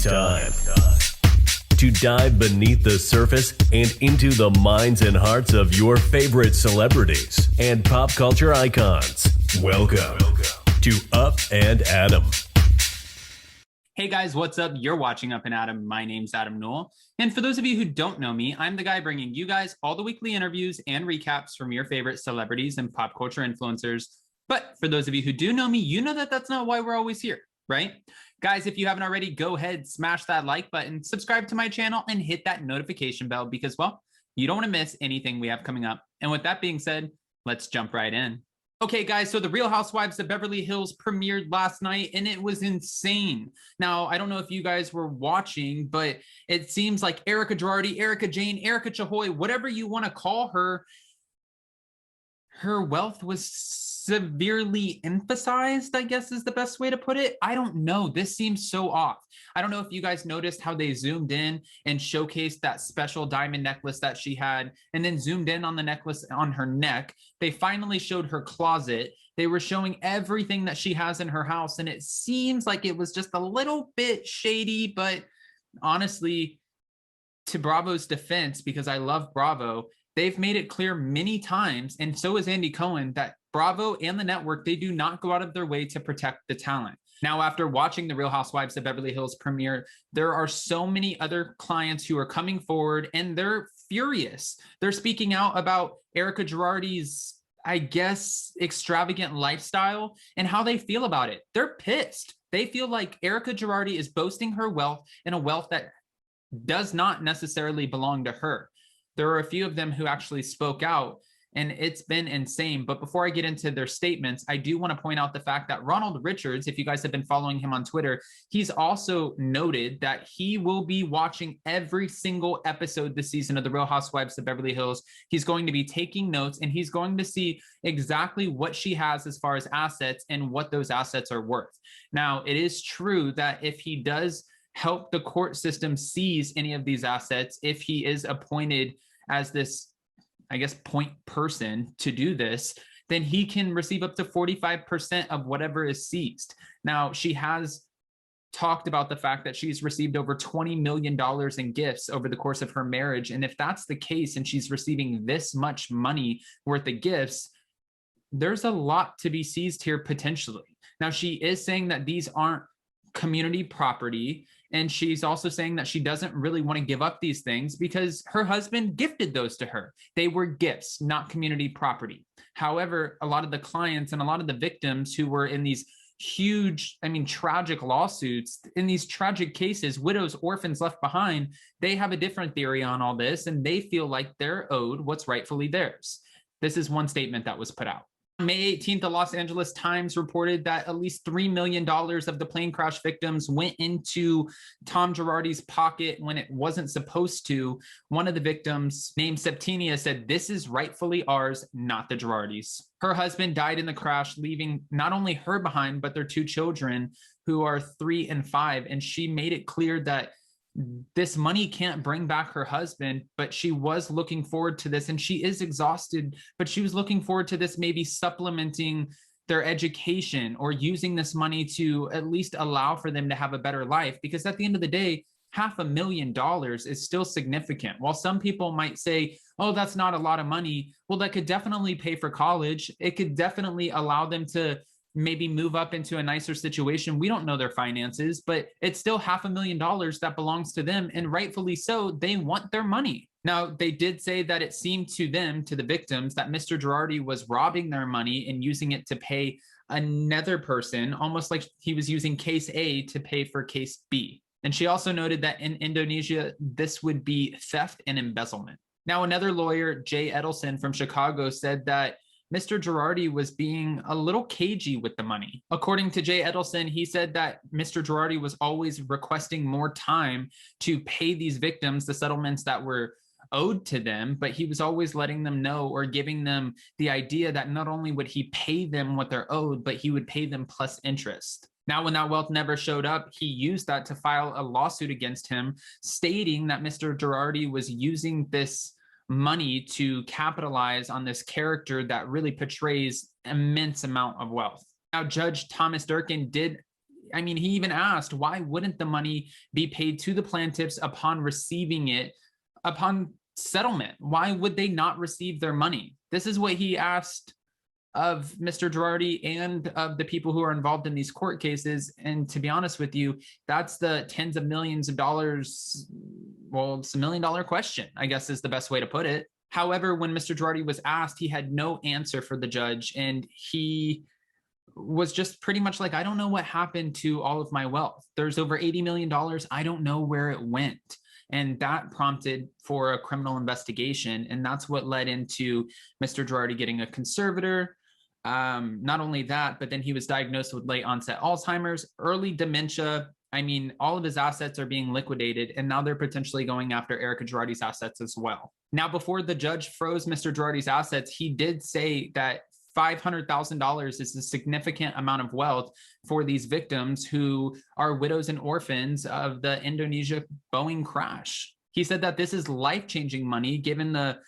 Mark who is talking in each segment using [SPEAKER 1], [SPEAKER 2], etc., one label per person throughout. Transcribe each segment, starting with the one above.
[SPEAKER 1] It's time to dive beneath the surface and into the minds and hearts of your favorite celebrities and pop culture icons. Welcome to Up and Adam.
[SPEAKER 2] Hey guys, what's up? You're watching Up and Adam. My name's Adam Newell. And for those of you who don't know me, I'm the guy bringing you guys all the weekly interviews and recaps from your favorite celebrities and pop culture influencers. But for those of you who do know me, you know that that's not why we're always here, right? Guys, if you haven't already, go ahead, smash that like button, subscribe to my channel, and hit that notification bell because, well, you don't want to miss anything we have coming up. And with that being said, let's jump right in. Okay, guys, so the Real Housewives of Beverly Hills premiered last night, and it was insane. Now, I don't know if you guys were watching, but it seems like Erika Girardi, Erika Jane, Erika Chahoy, whatever you want to call her, her wealth was severely emphasized, I guess is the best way to put it. I don't know. This seems so off. I don't know if you guys noticed how they zoomed in and showcased that special diamond necklace that she had, and then zoomed in on the necklace on her neck. They finally showed her closet. They were showing everything that she has in her house, and it seems like it was just a little bit shady, but honestly, to Bravo's defense, because I love Bravo, they've made it clear many times, and so is Andy Cohen, that Bravo and the network, they do not go out of their way to protect the talent. Now, after watching the Real Housewives of Beverly Hills premiere, there are so many other clients who are coming forward and they're furious. They're speaking out about Erika Girardi's, I guess, extravagant lifestyle and how they feel about it. They're pissed. They feel like Erika Girardi is boasting her wealth and a wealth that does not necessarily belong to her. There are a few of them who actually spoke out, and it's been insane. But before I get into their statements, I do want to point out the fact that Ronald Richards, if you guys have been following him on Twitter, he's also noted that he will be watching every single episode this season of The Real Housewives of Beverly Hills. He's going to be taking notes, and he's going to see exactly what she has as far as assets and what those assets are worth. Now, it is true that if he does help the court system seize any of these assets, if he is appointed as this, I guess, point person to do this, then he can receive up to 45% of whatever is seized. Now, she has talked about the fact that she's received over $20 million in gifts over the course of her marriage. And if that's the case, and she's receiving this much money worth of gifts, there's a lot to be seized here potentially. Now, she is saying that these aren't community property. And she's also saying that she doesn't really want to give up these things because her husband gifted those to her. They were gifts, not community property. However, a lot of the clients and a lot of the victims who were in these huge, tragic lawsuits, in these tragic cases, widows, orphans left behind, they have a different theory on all this, and they feel like they're owed what's rightfully theirs. This is one statement that was put out. On May 18th, the Los Angeles Times reported that at least $3 million of the plane crash victims went into Tom Girardi's pocket when it wasn't supposed to. One of the victims, named Septinia, said, "This is rightfully ours, not the Girardis." Her husband died in the crash, leaving not only her behind, but their two children, who are 3 and 5. And she made it clear that this money can't bring back her husband, but she was looking forward to this, and she is exhausted, but she was looking forward to this, maybe supplementing their education or using this money to at least allow for them to have a better life. Because at the end of the day, $500,000 is still significant. While some people might say, oh, that's not a lot of money, well, that could definitely pay for college. It could definitely allow them to maybe move up into a nicer situation. We don't know their finances, but it's still $500,000 that belongs to them, and rightfully so. They want their money. Now, they did say that it seemed to them, to the victims, that Mr. Girardi was robbing their money and using it to pay another person, almost like he was using case A to pay for case B. And she also noted that in Indonesia, this would be theft and embezzlement. Now, another lawyer, Jay Edelson from Chicago, said that Mr. Girardi was being a little cagey with the money. According to Jay Edelson, he said that Mr. Girardi was always requesting more time to pay these victims the settlements that were owed to them, but he was always letting them know or giving them the idea that not only would he pay them what they're owed, but he would pay them plus interest. Now, when that wealth never showed up, he used that to file a lawsuit against him, stating that Mr. Girardi was using this money to capitalize on this character that really portrays immense amount of wealth. Now, Judge Thomas Durkin did I mean, he even asked, why wouldn't the money be paid to the plaintiffs upon receiving it, upon settlement? Why would they not receive their money? This is what he asked of Mr. Girardi and of the people who are involved in these court cases. And to be honest with you, that's the tens of millions of dollars. Well, it's $1 million question, I guess is the best way to put it. However, when Mr. Girardi was asked, he had no answer for the judge. And he was just pretty much like, I don't know what happened to all of my wealth. There's over $80 million. I don't know where it went. And that prompted for a criminal investigation. And that's what led into Mr. Girardi getting a conservator. Not only that, but then he was diagnosed with late onset Alzheimer's, early dementia. I mean, all of his assets are being liquidated, and now they're potentially going after Erika Girardi's assets as well. Now, before the judge froze Mr. Girardi's assets, he did say that $500,000 is a significant amount of wealth for these victims who are widows and orphans of the Indonesia Boeing crash. He said that this is life-changing money given the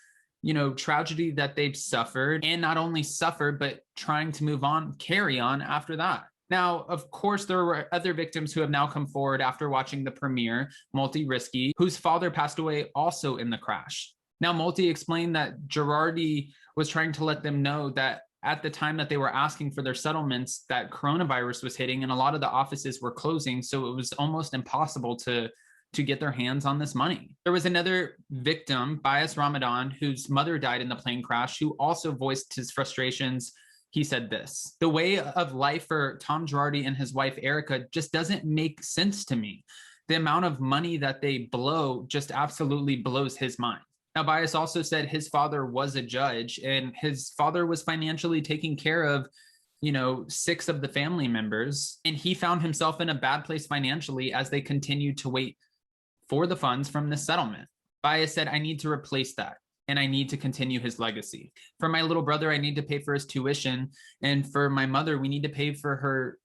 [SPEAKER 2] tragedy that they've suffered, and not only suffered, but trying to move on, carry on after that. Now, of course, there were other victims who have now come forward after watching the premiere, Multi Risky, whose father passed away also in the crash. Now, Multi explained that Girardi was trying to let them know that at the time that they were asking for their settlements, that coronavirus was hitting and a lot of the offices were closing. So it was almost impossible to get their hands on this money. There was another victim, Bias Ramadan, whose mother died in the plane crash, who also voiced his frustrations. He said this: the way of life for Tom Girardi and his wife, Erika, just doesn't make sense to me. The amount of money that they blow just absolutely blows his mind. Now, Bias also said his father was a judge and his father was financially taking care of 6 of the family members. And he found himself in a bad place financially as they continued to wait for the funds from the settlement. Bias said, I need to replace that and I need to continue his legacy. For my little brother, I need to pay for his tuition. And for my mother, we need to pay for her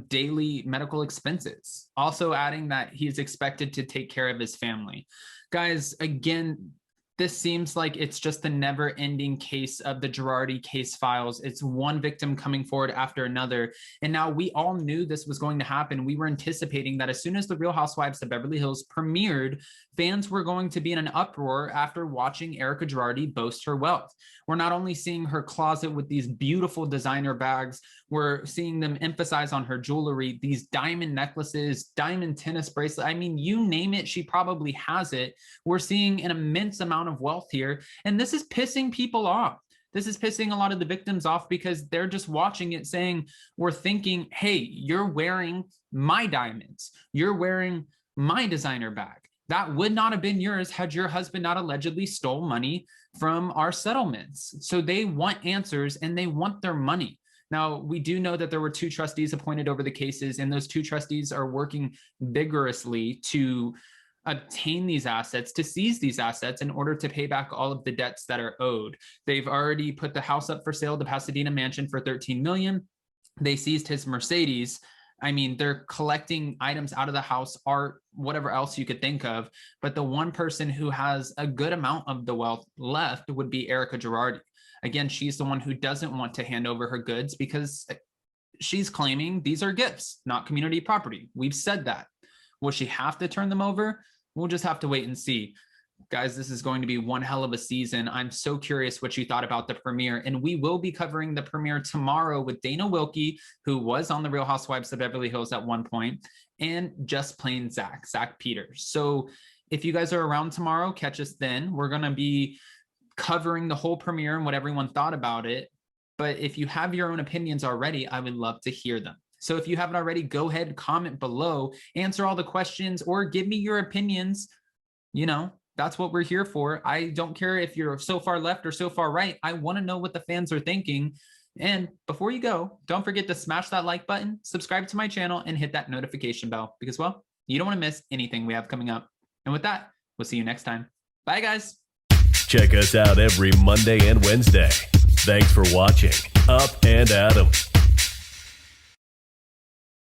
[SPEAKER 2] daily medical expenses. Also adding that he's expected to take care of his family. Guys, again, this seems like it's just the never-ending case of the Girardi case files. It's one victim coming forward after another. And now we all knew this was going to happen. We were anticipating that as soon as the Real Housewives of Beverly Hills premiered, fans were going to be in an uproar after watching Erika Girardi boast her wealth. We're not only seeing her closet with these beautiful designer bags, we're seeing them emphasize on her jewelry, these diamond necklaces, diamond tennis bracelet. I mean, you name it, she probably has it. We're seeing an immense amount of wealth here, and this is pissing people off. This is pissing a lot of the victims off because they're just watching it saying, we're thinking, hey, you're wearing my diamonds, you're wearing my designer bag. That would not have been yours had your husband not allegedly stole money from our settlements. So they want answers and they want their money. Now, we do know that there were 2 trustees appointed over the cases, and those 2 trustees are working vigorously to obtain these assets, to seize these assets in order to pay back all of the debts that are owed. They've already put the house up for sale, the Pasadena mansion, for $13 million. They seized his Mercedes. I mean, they're collecting items out of the house, art, whatever else you could think of. But the one person who has a good amount of the wealth left would be Erika Girardi. Again, she's the one who doesn't want to hand over her goods because she's claiming these are gifts, not community property. We've said that. Will she have to turn them over? We'll just have to wait and see. Guys, this is going to be one hell of a season. I'm so curious what you thought about the premiere, and we will be covering the premiere tomorrow with Dana Wilkie, who was on the Real Housewives of Beverly Hills at one point, and just plain Zach Peters. So if you guys are around tomorrow, catch us then. We're going to be covering the whole premiere and what everyone thought about it. But if you have your own opinions already, I would love to hear them. So if you haven't already, go ahead, comment below, answer all the questions, or give me your opinions. That's what we're here for. I don't care if you're so far left or so far right. I want to know what the fans are thinking. And before you go, don't forget to smash that like button, subscribe to my channel, and hit that notification bell because, well, you don't want to miss anything we have coming up. And with that, we'll see you next time. Bye, guys.
[SPEAKER 1] Check us out every Monday and Wednesday. Thanks for watching Up and Adam.